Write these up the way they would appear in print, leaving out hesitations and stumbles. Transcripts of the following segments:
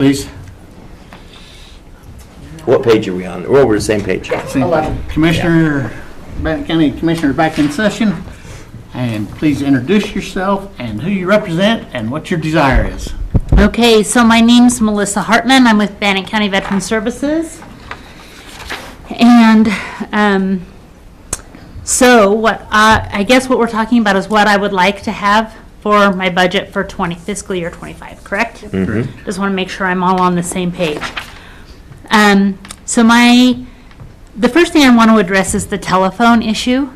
Please. What page are we on? We're over the same page. 11. Commissioner, Bannock County Commissioner back in session. And please introduce yourself and who you represent and what your desire is. Okay, so my name's Melissa Hartman. I'm with Bannock County Veteran Services. And so what I guess what we're talking about is what I would like to have for my budget for fiscal year 25, correct? Mm-hmm. Just want to make sure I'm all on the same page. So the first thing I want to address is the telephone issue.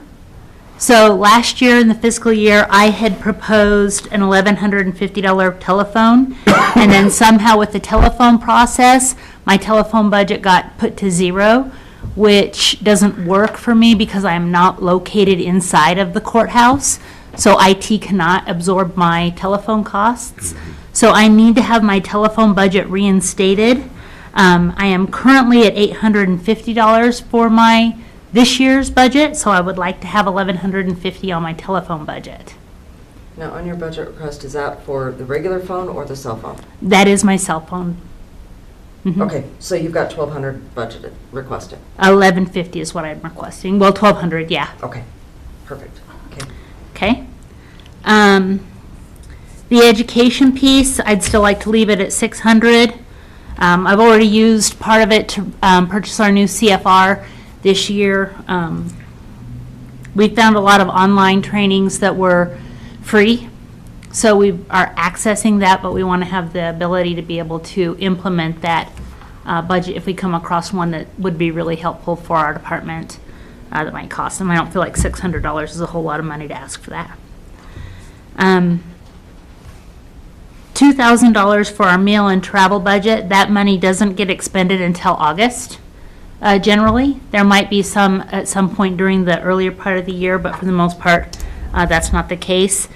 So last year in the fiscal year, I had proposed an $1,150 telephone, and then somehow with the telephone process, my telephone budget got put to zero, which doesn't work for me because I am not located inside of the courthouse. So IT cannot absorb my telephone costs. So I need to have my telephone budget reinstated. I am currently at $850 for my this year's budget, so I would like to have $1,150 on my telephone budget. Now, on your budget request, is that for the regular phone or the cell phone? That is my cell phone. Mhm. Okay, so you've got 1,200 budgeted, requested. $1,150 is what I'm requesting. Well, $1,200, yeah. Okay, perfect. Okay. Okay. The education piece, I'd still like to leave it at $600. I've already used part of it to purchase our new CFR this year. We found a lot of online trainings that were free, so we are accessing that, but we want to have the ability to be able to implement that budget if we come across one that would be really helpful for our department that might cost them. I don't feel like $600 is a whole lot of money to ask for that. $2,000 for our meal and travel budget. That money doesn't get expended until August. Generally, there might be some at some point during the earlier part of the year, but for the most part, that's not the case.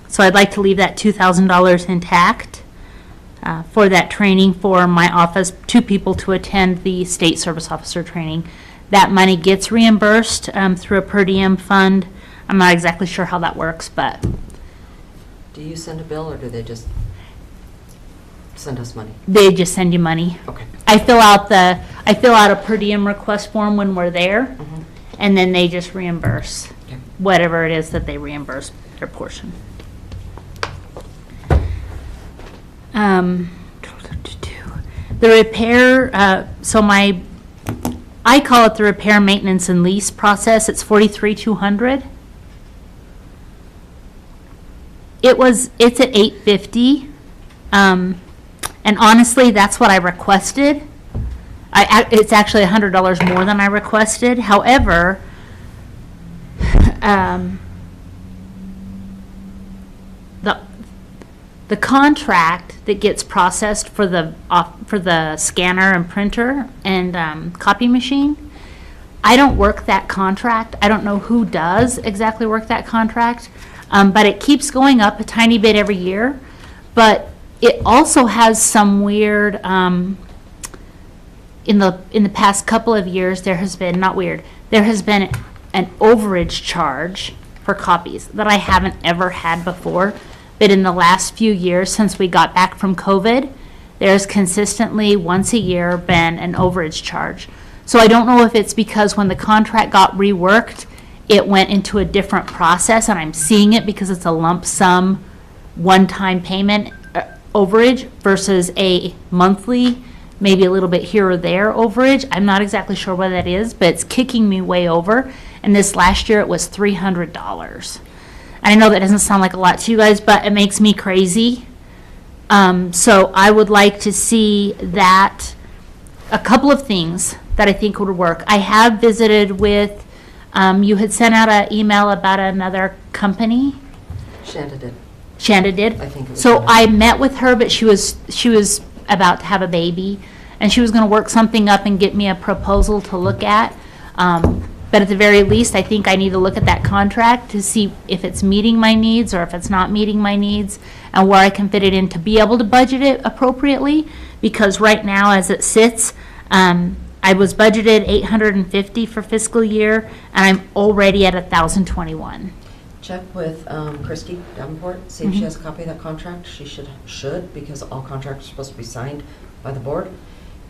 So I'd like to leave that $2,000 intact for that training for my office, 2 people to attend the state service officer training. That money gets reimbursed through a per diem fund. I'm not exactly sure how that works, but Do you send a bill or do they just send us money? they just send you money. Okay. I fill out a per diem request form when we're there, Mhm. and then they just reimburse Okay. whatever it is that they reimburse their portion. The repair, I call it the repair, maintenance, and lease process. It's $43,200. It's at $850. And honestly, that's what I requested. It's actually $100 more than I requested. However, the contract that gets processed for the scanner and printer and copy machine, I don't work that contract. I don't know who does exactly work that contract, but it keeps going up a tiny bit every year. But it also has some weird, in the past couple of years, there has been an overage charge for copies that I haven't ever had before. But in the last few years, since we got back from COVID, there's consistently once a year been an overage charge. So I don't know if it's because when the contract got reworked, it went into a different process, and I'm seeing it because it's a lump sum one-time payment overage versus a monthly, maybe a little bit here or there overage. I'm not exactly sure what that is, but it's kicking me way over. And this last year it was $300. I know that doesn't sound like a lot to you guys, but it makes me crazy. So I would like to see that, a couple of things that I think would work. I have visited with, you had sent out an email about another company. Shanda did. Shanda did? I think it was So Shanda. I met with her, but she was about to have a baby, and she was going to work something up and get me a proposal to look at. But at the very least, I think I need to look at that contract to see if it's meeting my needs or if it's not meeting my needs, and where I can fit it in to be able to budget it appropriately. Because right now, as it sits, I was budgeted $850 for fiscal year, and I'm already at $1,021. Check with Christie Davenport, see if she has a copy of that contract. She should, because all contracts are supposed to be signed by the board.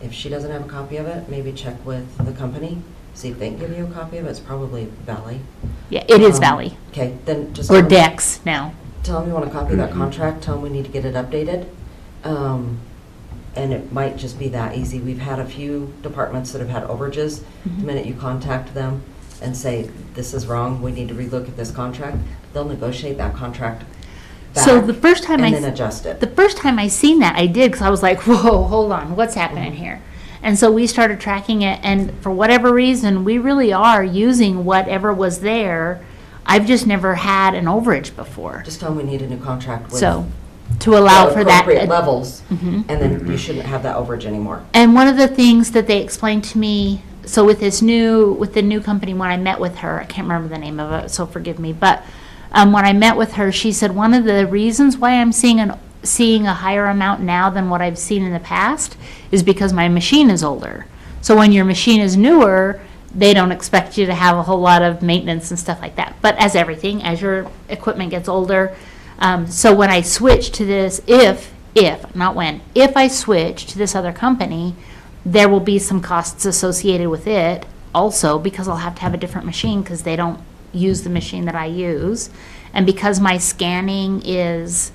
If she doesn't have a copy of it, maybe check with the company, see if they can give you a copy of it. It's probably Valley. Yeah, it is Valley, Okay, then just. or Dex now. Tell them you want a copy of that contract, tell them we need to get it updated. And it might just be that easy. We've had a few departments that have had overages. The minute you contact them and say, this is wrong, we need to relook at this contract, they'll negotiate that contract back So the first time and then adjust it. The first time I seen that, I did, because I was like, whoa, hold on, what's happening here? And so we started tracking it, and for whatever reason, we really are using whatever was there. I've just never had an overage before. Just tell them we need a new contract with So, to allow the for that. appropriate levels, and then you shouldn't have that overage anymore. And one of the things that they explained to me, so with the new company, when I met with her, I can't remember the name of it, so forgive me, but when I met with her, she said one of the reasons why I'm seeing a higher amount now than what I've seen in the past is because my machine is older. So when your machine is newer, they don't expect you to have a whole lot of maintenance and stuff like that. But as everything, as your equipment gets older, so when I switch to this, if I switch to this other company, there will be some costs associated with it also, because I'll have to have a different machine because they don't use the machine that I use. And because my scanning is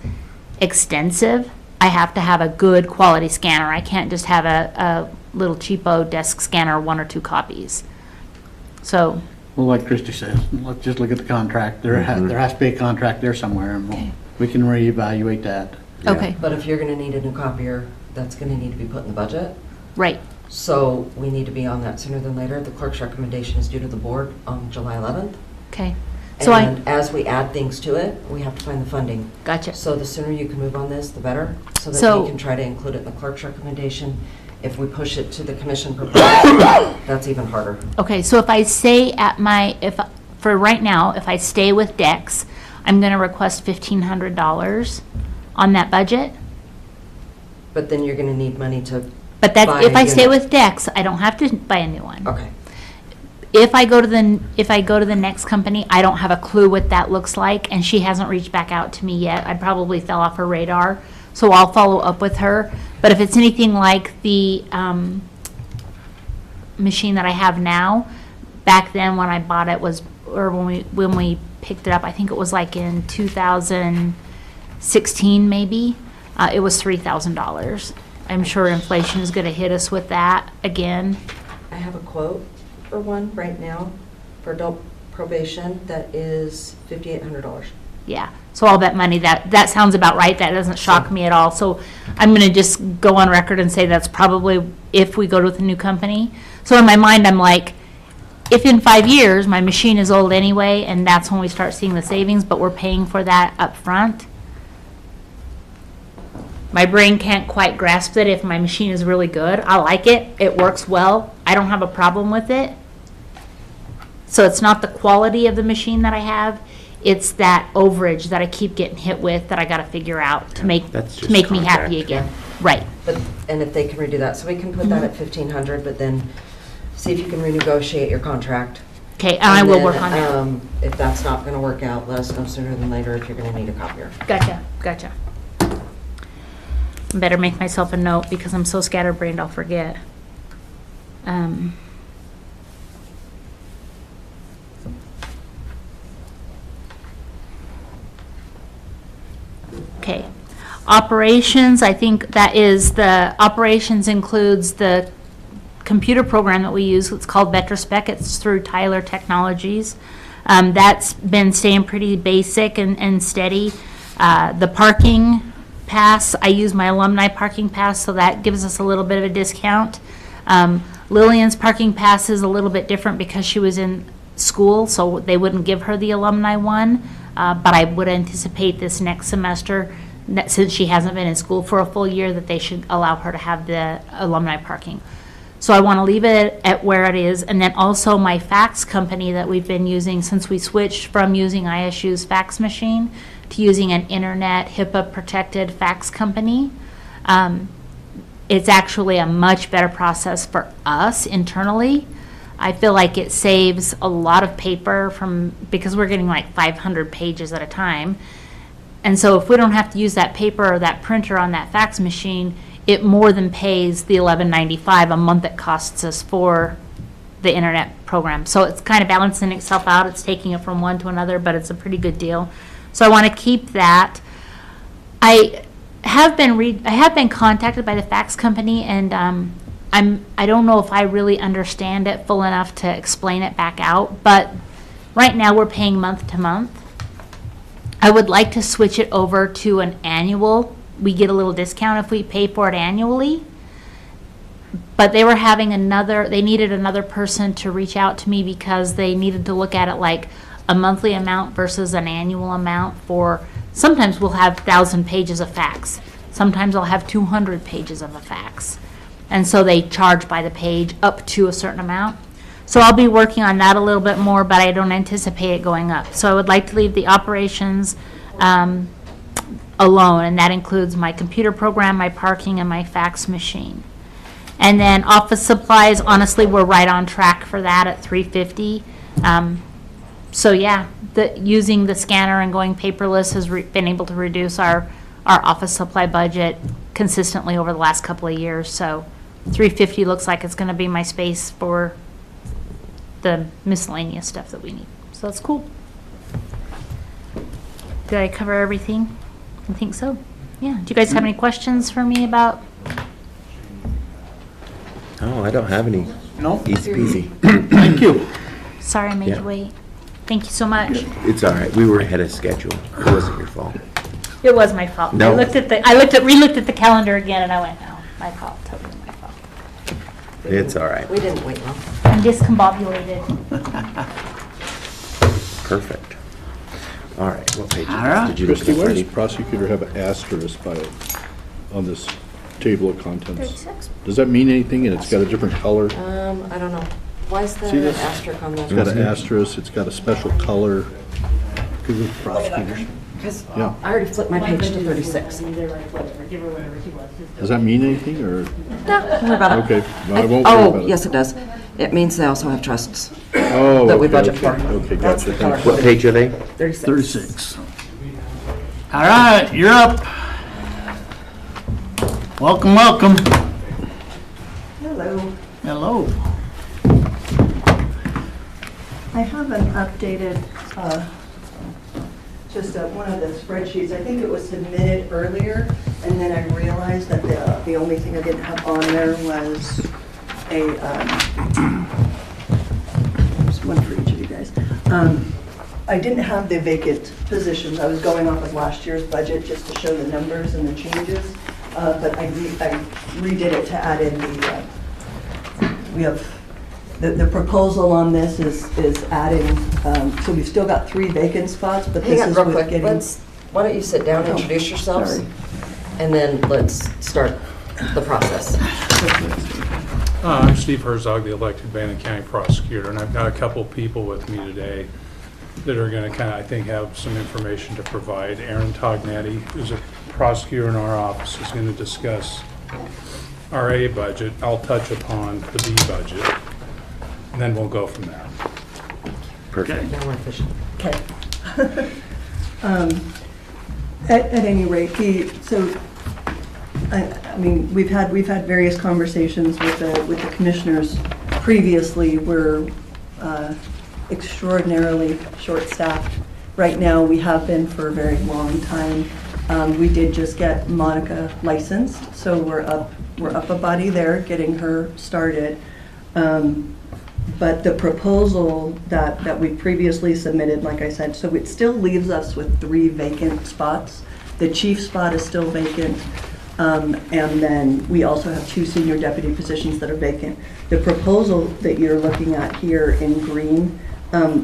extensive, I have to have a good quality scanner. I can't just have a little cheapo desk scanner, 1 or 2 copies. So, Well, like Christie says, let's just look at the contract. There has to be a contract there somewhere, and we can reevaluate that. okay, But if you're gonna need a new copier, that's gonna need to be put in the budget. right. So we need to be on that sooner than later. The clerk's recommendation is due to the board on July 11th. Okay. So And as we add things to it, we have to find the funding. Gotcha. So the sooner you can move on this, the better, so that So- we can try to include it in the clerk's recommendation. If we push it to the commission proposal, that's even harder. Okay, so if I stay at for right now, if I stay with Dex, I'm gonna request $1,500 on that budget. But then you're gonna need money to, But Buy if a I stay unit. with Dex, I don't have to buy a new one. okay. If I go to the next company, I don't have a clue what that looks like, and she hasn't reached back out to me yet. I probably fell off her radar, so I'll follow up with her. But if it's anything like the machine that I have now, back then when I bought it was, or when we picked it up, I think it was like in 2016 maybe, it was $3,000. I'm sure inflation is going to hit us with that again. I have a quote for one right now for adult probation that is $5,800. Yeah, so all that money, that sounds about right. That doesn't shock me at all. So I'm going to just go on record and say that's probably if we go with a new company. So in my mind, I'm like, if in 5 years my machine is old anyway, and that's when we start seeing the savings, but we're paying for that up front, my brain can't quite grasp it. If my machine is really good, I like it, it works well, I don't have a problem with it. So it's not the quality of the machine that I have, it's that overage that I keep getting hit with that I gotta figure out to make that's just me happy contract. again. Right, But, and if they can redo that, so we can put that at 1,500, but then see if you can renegotiate your contract. okay, and I will then, work on that. If that's not gonna work out, let us know sooner than later if you're gonna need a copier. Gotcha. Better make myself a note because I'm so scatterbrained I'll forget. Okay, operations, I think that is the, operations includes the computer program that we use, it's called VetraSpec, it's through Tyler Technologies. That's been staying pretty basic and steady. The parking pass, I use my alumni parking pass, so that gives us a little bit of a discount. Lillian's parking pass is a little bit different because she was in school, so they wouldn't give her the alumni one. But I would anticipate this next semester, that since she hasn't been in school for a full year, that they should allow her to have the alumni parking. So I want to leave it at where it is. And then also my fax company that we've been using since we switched from using ISU's fax machine to using an internet HIPAA protected fax company. It's actually a much better process for us internally. I feel like it saves a lot of paper because we're getting like 500 pages at a time. And so if we don't have to use that paper or that printer on that fax machine, it more than pays the $11.95 a month it costs us for the internet program. So it's kind of balancing itself out. It's taking it from one to another, but it's a pretty good deal. So I want to keep that. I have been contacted by the fax company, and I don't know if I really understand it full enough to explain it back out, but right now we're paying month to month. I would like to switch it over to an annual. We get a little discount if we pay for it annually. But they were having they needed another person to reach out to me because they needed to look at it like a monthly amount versus an annual amount sometimes we'll have 1,000 pages of fax. Sometimes I'll have 200 pages of a fax. And so they charge by the page up to a certain amount. So I'll be working on that a little bit more, but I don't anticipate it going up. So I would like to leave the operations alone, and that includes my computer program, my parking, and my fax machine. And then office supplies, honestly, we're right on track for that at $350. So yeah, using the scanner and going paperless has been able to reduce our office supply budget consistently over the last couple of years. So $350 looks like it's going to be my space for the miscellaneous stuff that we need. So that's cool. Did I cover everything? I think so. Yeah. Do you guys have any questions for me about? Oh, I don't have any. No? Easy peasy. Thank you. Sorry I made Yeah. you wait. Thank you so much. It's all right. We were ahead of schedule. It wasn't your fault. It was my fault. No. I re-looked at the calendar again, and I went, no, my fault, totally my fault. It's all right. We didn't wait long. I'm discombobulated. Perfect. All right. What page? All right. Did you look Christie, at why does Freddie? prosecutor have an asterisk by it on this table of contents? 36. Does that mean anything, and it's got a different color? I don't know. Why is See the this? asterisk on It's got an that? asterisk, it's got a special color. Because of prosecutors. Because Yeah. I already flipped my page to 36. Does that mean anything, or? No, don't worry about it. Okay, no, I won't worry about it. Yes, it does. It means they also have trusts. Oh, that we okay, budget okay. for. Okay, That's gotcha, the color. thank you. What page are they? 36. 36. All right, you're up. Welcome, welcome. Hello. Hello. I have an updated, one of the spreadsheets. I think it was submitted earlier, and then I realized that the only thing I didn't have on there was there's one for each of you guys. I didn't have the vacant positions. I was going off of last year's budget just to show the numbers and the changes, but I redid it to add in we have, the proposal on this is adding, so we've still got 3 vacant spots, but Hang this on is real with quick. getting. Why don't you sit down, Oh, introduce yourselves, sorry. and then let's start the process. I'm Steve Herzog, the elected Bannock County prosecutor, and I've got a couple people with me today that are going to I think, have some information to provide. Aaron Tognetti, who's a prosecutor in our office, is going to discuss our A budget. I'll touch upon the B budget, and then we'll go from there. Perfect. Now we're efficient. Okay. At any rate, I mean, we've had various conversations with the commissioners previously. We're extraordinarily short-staffed right now. We have been for a very long time. We did just get Monica licensed, so we're up a body there, getting her started. But the proposal that we previously submitted, like I said, so it still leaves us with 3 vacant spots. The chief spot is still vacant, and then we also have 2 senior deputy positions that are vacant. The proposal that you're looking at here in green,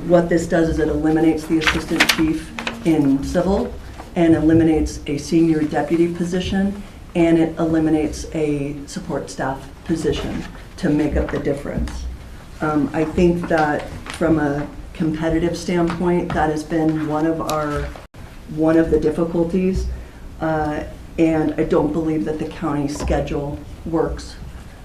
what this does is it eliminates the assistant chief in civil and eliminates a senior deputy position, and it eliminates a support staff position to make up the difference. I think that from a competitive standpoint, that has been one of the difficulties, and I don't believe that the county schedule works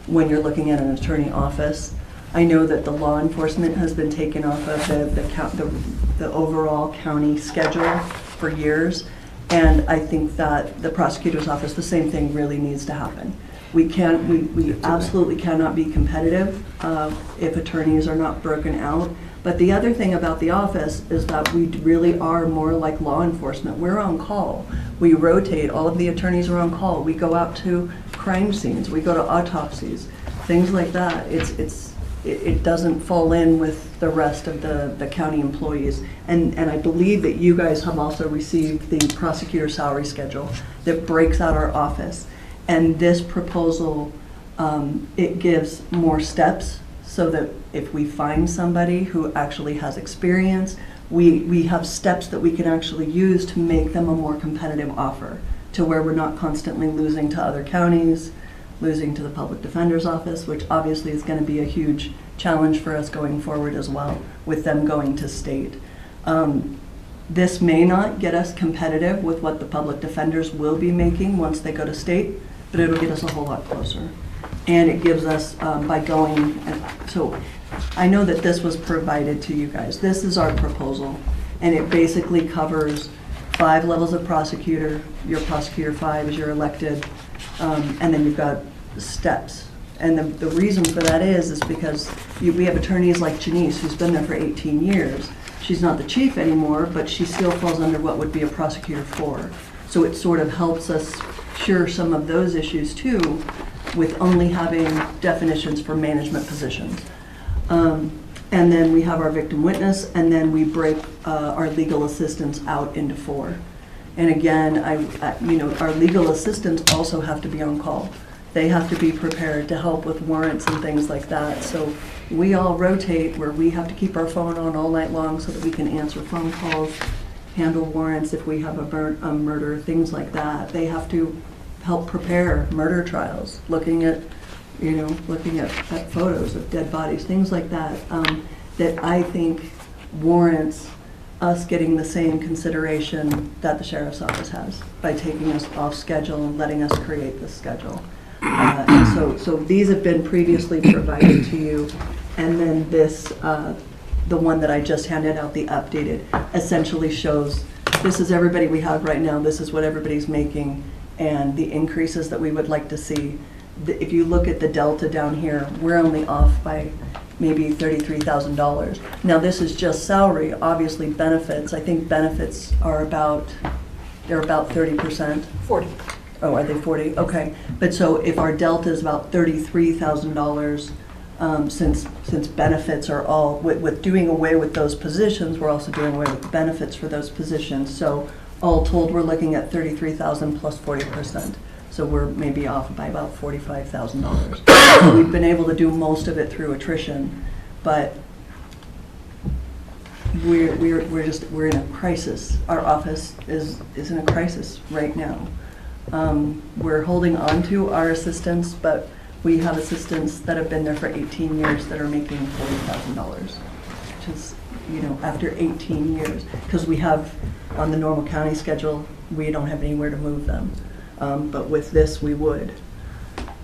when you're looking at an attorney office. I know that the law enforcement has been taken off of the overall county schedule for years. And I think that the prosecutor's office, the same thing really needs to happen. We absolutely cannot be competitive if attorneys are not broken out. But the other thing about the office is that we really are more like law enforcement. We're on call. We rotate. All of the attorneys are on call. We go out to crime scenes. We go to autopsies, things like that. It doesn't fall in with the rest of the county employees. And I believe that you guys have also received the prosecutor salary schedule that breaks out our office. And this proposal, it gives more steps so that if we find somebody who actually has experience, we have steps that we can actually use to make them a more competitive offer, to where we're not constantly losing to other counties, losing to the public defender's office, which obviously is going to be a huge challenge for us going forward as well, with them going to state. This may not get us competitive with what the public defenders will be making once they go to state, but it'll get us a whole lot closer. And it gives us, by going, so I know that this was provided to you guys. This is our proposal, and it basically covers 5 levels of prosecutor. Your prosecutor 5 is your elected, and then you've got steps. And the reason for that is because we have attorneys like Janice, who's been there for 18 years. She's not the chief anymore, but she still falls under what would be a prosecutor 4. So it sort of helps us cure some of those issues too, with only having definitions for management positions. And then we have our victim witness, and then we break our legal assistants out into 4. And again, our legal assistants also have to be on call. They have to be prepared to help with warrants and things like that. So we all rotate where we have to keep our phone on all night long so that we can answer phone calls, handle warrants if we have a murder, things like that. They have to help prepare murder trials, looking at photos of dead bodies, things like that, that I think warrants us getting the same consideration that the sheriff's office has by taking us off schedule and letting us create this schedule. And so these have been previously provided to you, and then this, the one that I just handed out, the updated, essentially shows this is everybody we have right now, this is what everybody's making, and the increases that we would like to see. If you look at the delta down here, we're only off by maybe $33,000. Now this is just salary, obviously benefits. I think benefits are they're about 30%. 40. Oh, are they 40? Okay. But so if our delta is about $33,000, since benefits are all, with doing away with those positions, we're also doing away with the benefits for those positions. So all told, we're looking at $33,000 plus 40%. So we're maybe off by about $45,000. So we've been able to do most of it through attrition, but we're in a crisis. Our office is in a crisis right now. We're holding on to our assistants, but we have assistants that have been there for 18 years that are making $40,000, which is, after 18 years, because we have on the normal county schedule, we don't have anywhere to move them. But with this, we would.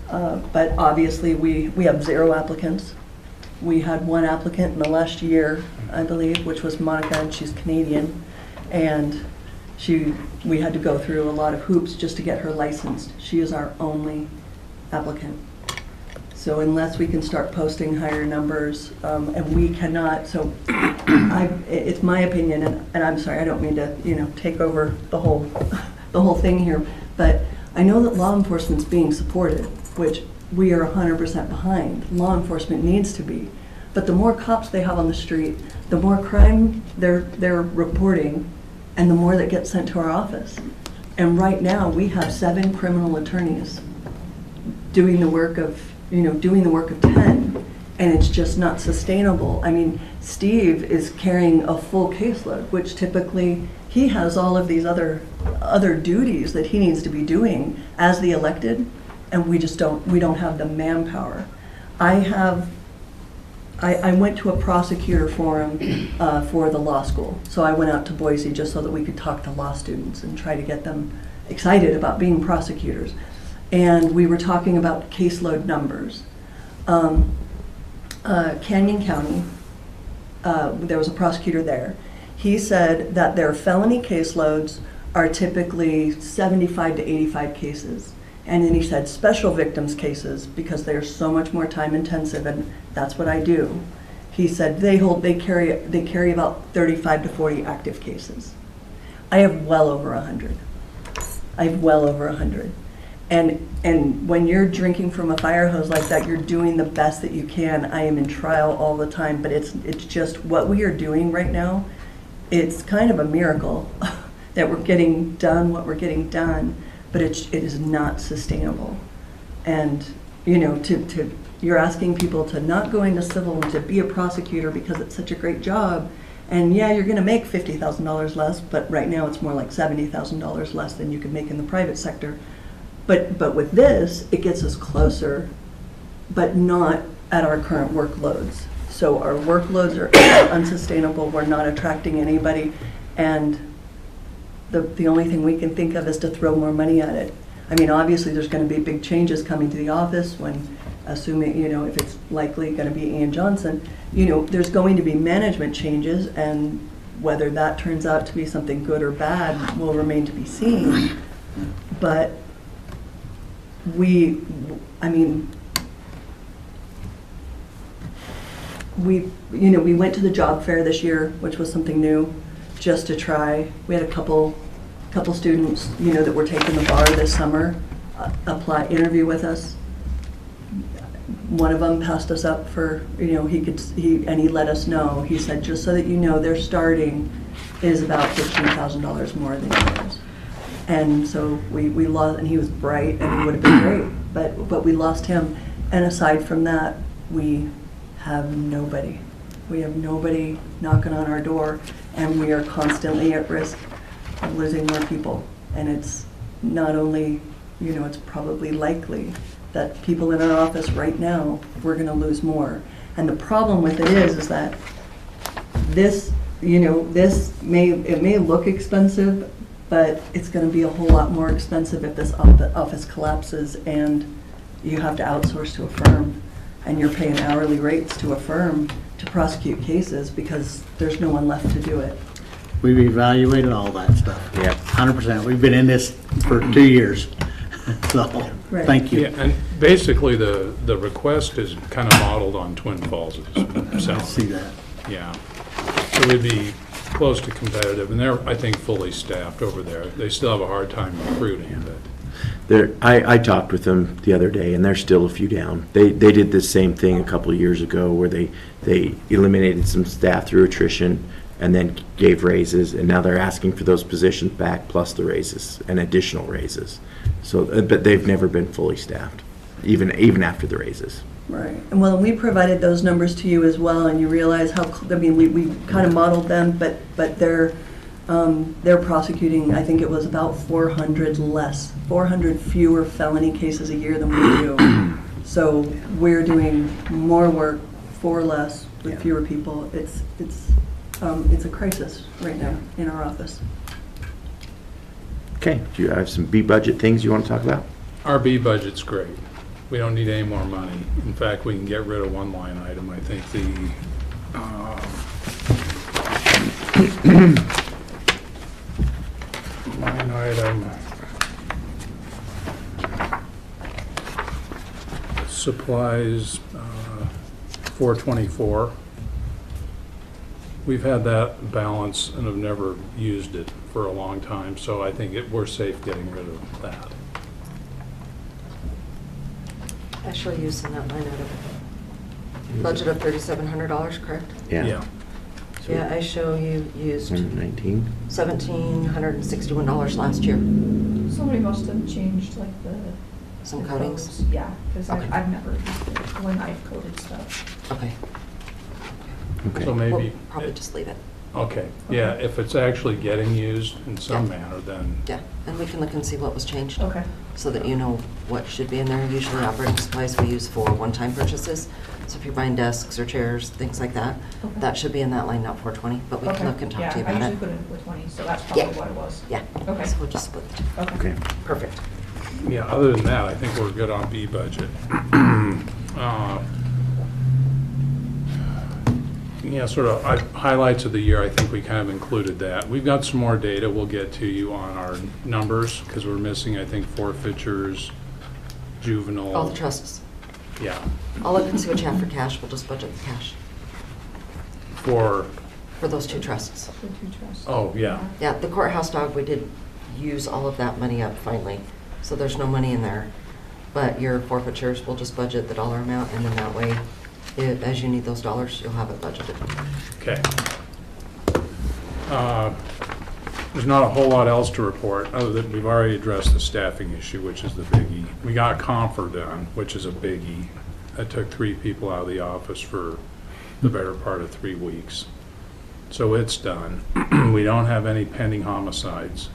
But obviously, we have 0 applicants. We had 1 applicant in the last year, I believe, which was Monica, and she's Canadian. And we had to go through a lot of hoops just to get her licensed. She is our only applicant. So unless we can start posting higher numbers, and we cannot, so it's my opinion, and I'm sorry, I don't mean to, take over the whole thing here, but I know that law enforcement's being supported, which we are 100% behind. Law enforcement needs to be. But the more cops they have on the street, the more crime they're reporting, and the more that gets sent to our office. And right now, we have 7 criminal attorneys doing the work of 10, and it's just not sustainable. I mean, Steve is carrying a full caseload, which typically he has all of these other duties that he needs to be doing as the elected, and we don't have the manpower. I went to a prosecutor forum for the law school. So I went out to Boise just so that we could talk to law students and try to get them excited about being prosecutors. And we were talking about caseload numbers. Canyon County, there was a prosecutor there. He said that their felony caseloads are typically 75 to 85 cases. And then he said special victims cases, because they're so much more time intensive, and that's what I do. He said they carry about 35 to 40 active cases. I have well over 100. I have well over 100. And when you're drinking from a fire hose like that, you're doing the best that you can. I am in trial all the time, but it's just what we are doing right now. It's kind of a miracle that we're getting done what we're getting done, but it is not sustainable. And you know, you're asking people to not go into civil and to be a prosecutor because it's such a great job. And yeah, you're going to make $50,000 less, but right now it's more like $70,000 less than you could make in the private sector. But with this, it gets us closer, but not at our current workloads. So our workloads are unsustainable. We're not attracting anybody, and the only thing we can think of is to throw more money at it. I mean, obviously, there's going to be big changes coming to the office when, assuming, you know, if it's likely going to be Ian Johnson, you know, there's going to be management changes, and whether that turns out to be something good or bad will remain to be seen. But we went to the job fair this year, which was something new, just to try. We had a couple students, you know, that were taking the bar this summer, interview with us. One of them passed us up for, you know, he let us know. He said, just so that you know, their starting is about $15,000 more than yours. And so we lost, and he was bright, and he would have been great, but we lost him. And aside from that, we have nobody. We have nobody knocking on our door, and we are constantly at risk of losing more people. And it's not only, you know, it's probably likely that people in our office right now, we're going to lose more. And the problem with it is that this, you know, it may look expensive, but it's going to be a whole lot more expensive if this office collapses and you have to outsource to a firm, and you're paying hourly rates to a firm to prosecute cases because there's no one left to do it. We've evaluated all that stuff. Yeah. 100%. We've been in this for 2 years. So, Right. thank you. Yeah, and basically, the request is kind of modeled on Twin Falls. I see that. Yeah. So we'd be close to competitive, and they're, I think, fully staffed over there. They still have a hard time recruiting, but I talked with them the other day, and they're still a few down. They did the same thing a couple of years ago where they eliminated some staff through attrition and then gave raises, and now they're asking for those positions back plus the raises and additional raises. So, but they've never been fully staffed, even after the raises. Right. And well, we provided those numbers to you as well, and you realize how, I mean, we kind of modeled them, but they're prosecuting, I think it was about 400 fewer felony cases a year than we do. So we're doing more work for less with fewer people. It's a crisis right now in our office. Okay, do you have some B budget things you want to talk about? our B budget's great. We don't need any more money. In fact, we can get rid of one line item. I think the line item supplies 424. We've had that balance and have never used it for a long time, so I think we're safe getting rid of that. Actually used in that line item. Budget of $3,700, correct? Yeah. Yeah, I show you used 119. $1,761 last year. Somebody must have changed like Some the coatings? codes. Yeah, because Okay. I've never used it when I've coded stuff. Okay. Okay. So maybe, We'll probably just leave it. okay, yeah, if it's actually getting used in some manner, then, Yeah, and we can look and see what was changed. Okay. So that you know what should be in there. Usually operating supplies we use for one-time purchases. So if you're buying desks or chairs, things like that, Okay. that should be in that line, not 420, but we can Okay. look and talk to you Yeah, I about usually it. put in for 20, so that's probably Yeah. what it was. Yeah. Okay. So we'll just split the two. Okay. Perfect. yeah, other than that, I think we're good on B budget. Yeah, sort of highlights of the year, I think we kind of included that. We've got some more data we'll get to you on our numbers, because we're missing, I think, forfeitures, juvenile. All the trusts. Yeah, I'll look and see what you have for cash, we'll just budget the cash for, for those 2 trusts. The two trusts. oh, yeah. Yeah, the courthouse dog, we did use all of that money up finally, so there's no money in there. But your forfeitures, we'll just budget the dollar amount, and then that way, as you need those dollars, you'll have it budgeted. Okay. There's not a whole lot else to report, other than we've already addressed the staffing issue, which is the biggie. We got Comfort done, which is a biggie. I took 3 people out of the office for the better part of 3 weeks. So it's done. We don't have any pending homicides.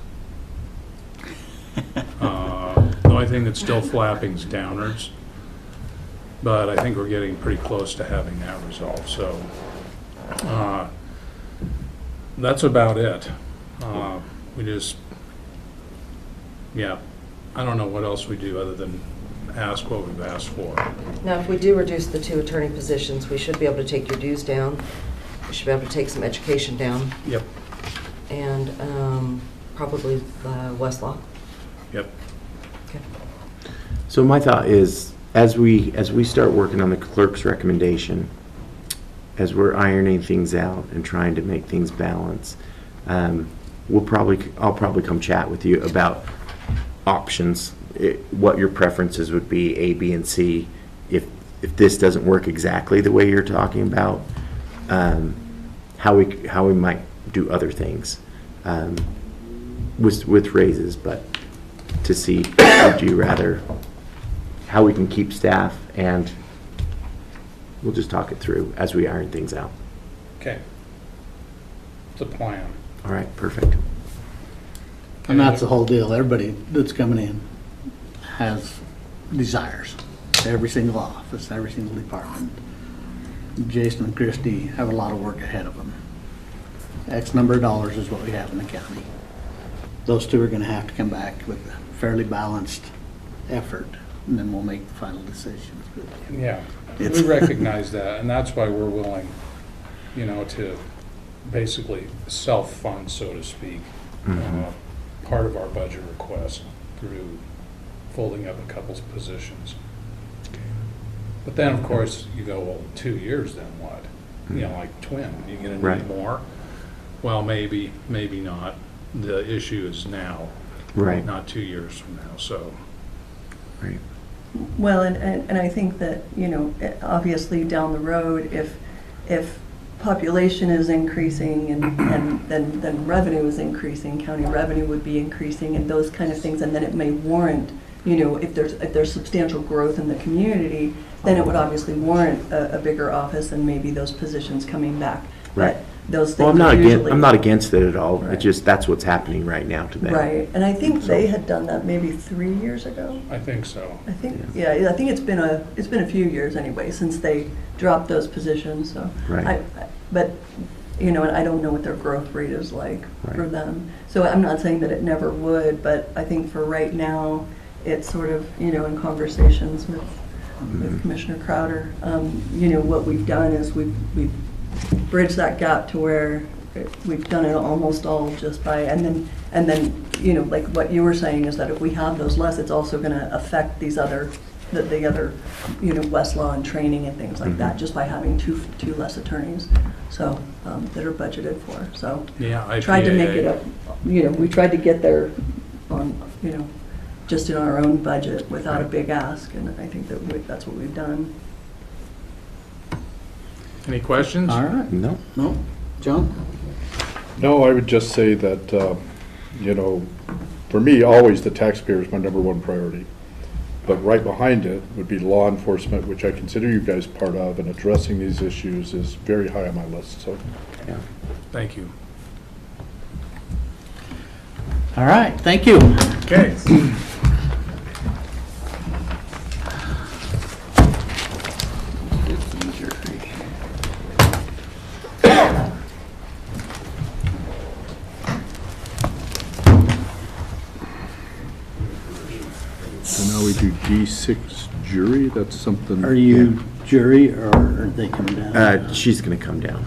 The only thing that's still flapping is downers. But I think we're getting pretty close to having that resolved, so that's about it. We just, yeah, I don't know what else we do other than ask what we've asked for. Now, if we do reduce the 2 attorney positions, we should be able to take your dues down. We should be able to take some education down, Yep, and probably Westlaw. yep. Okay. So my thought is, as we start working on the clerk's recommendation, as we're ironing things out and trying to make things balance, I'll probably come chat with you about options, what your preferences would be, A, B, and C. If this doesn't work exactly the way you're talking about, how we might do other things with raises, but to see, would you rather, how we can keep staff, and we'll just talk it through as we iron things out. Okay. It's a plan. All right, perfect. And that's the whole deal. Everybody that's coming in has desires. Every single office, every single department. Jason and Christie have a lot of work ahead of them. X number of dollars is what we have in the county. Those 2 are gonna have to come back with a fairly balanced effort, and then we'll make the final decisions. Yeah, It's- we recognize that, and that's why we're willing, to basically self-fund, so to speak, part of our budget request through folding up a couple of positions. But then, of course, you go, well, 2 years, then what? Like twin, you gonna Right. need more? Well, maybe, maybe not. The issue is now, Right. not 2 years from now, so. Right. Well, and I think that, obviously down the road, if population is increasing and then revenue is increasing, county revenue would be increasing and those kind of things, and then it may warrant, if there's substantial growth in the community, then it would obviously warrant a bigger office and maybe those positions coming back. Right. But those things Well, are usually. I'm not against it at all. Right. It's just, that's what's happening right now to them. Right, and I think So- they had done that maybe 3 years ago. I think so. I think, yeah, I think it's been a few years anyway, since they dropped those positions, so. Right. But, and I don't know what their growth rate is like for Right. them. So I'm not saying that it never would, but I think for right now, it's sort of, in conversations with Commissioner Crowder, what we've done is we've bridged that gap to where we've done it almost all just by, and then, like what you were saying is that if we have those less, it's also gonna affect these other, the other, Westlaw and training and things like that, just by having two less attorneys, so, that are budgeted for, so. Yeah, Tried to make IPAA. it up, we tried to get there on, just in our own budget without a big ask, and I think that's what we've done. Any questions? All right. No? No? John? No, I would just say that, for me, always the taxpayer is my #1 priority. But right behind it would be law enforcement, which I consider you guys part of, and addressing these issues is very high on my list, so. Yeah. Thank you. All right, thank you. Okay. So now we do D6 jury, that's something. Are you jury or are they coming down? She's gonna come down.